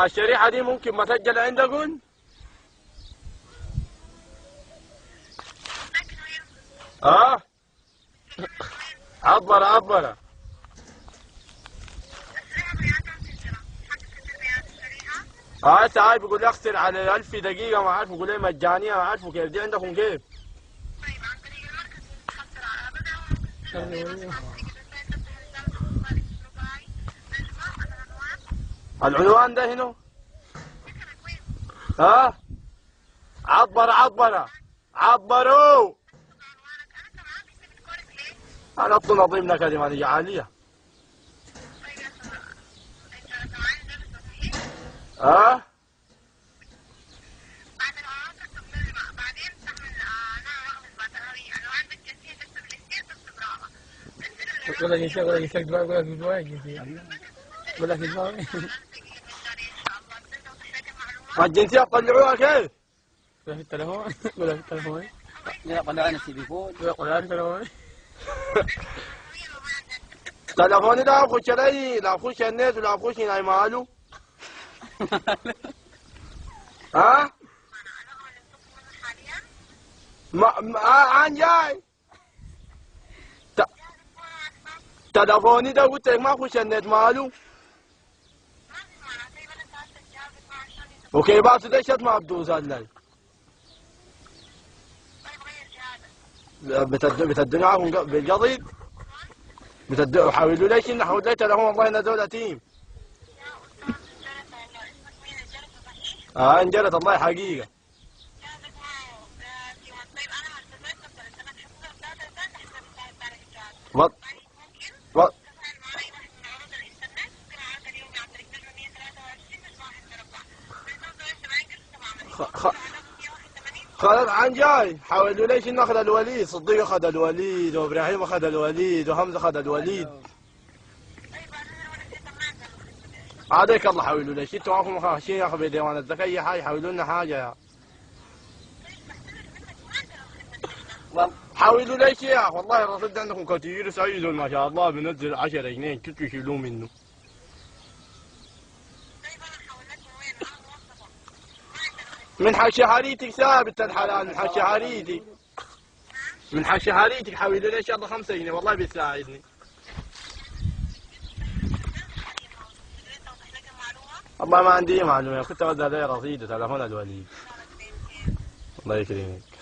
الشريحة دي ممكن مسجلة عندكم؟ عبرة عبرة. تعال بيقول لي اغسل على 1000 دقيقة، ما عارف بيقول لي مجانية، ما عارف كيف دي عندكم كيف؟ طيب عن طريق المركز بتحصل على العنوان ده هنا. عبرة عبروا. انا اطلب نظيم نكدي مالي عالية. ولا يشاء ولا يشاء دواء ولا دواء ولا دواء. الجنسية طلعوها كيف؟ ولا في التلفون ولا في التلفون. لا طلعنا التليفون. لا طلعنا التلفون. تلفوني لا اخش علي، لا اخش النت ولا اخش هنا ماله. عن جاي تلفوني ده قلت لك ما اخش النت ماله. اوكي بعد ده شد ما بدوز هلا بتدنعهم بالقضيب، حاولوا ليش انه حاول لي تلفون والله انا دولة تيم. انجلت الله حقيقة. خلاص عن جاي حاولوا ليش ناخذ الوليد، صديق اخذ الوليد وابراهيم اخذ الوليد وحمزه اخذ الوليد. عاديك الله حاولوا ليش انتوا معكم شيء ياخذ بديوان الزكاه اي حاجه حاولوا لنا حاجه يا حاولوا ليش يا والله الرصيد عندكم كثير سعيد ما شاء الله بنزل 10 جنيه كنتوا تشيلوه منه. من حق شهريتك ثابت الحلال، من حق شهريتك من حق شهريتك حولوا لي ان شاء الله 5 جنيه والله بيساعدني. والله ما عندي معلومه، كنت اخذ عليه رصيد تلفون الوليد. الله يكرمك.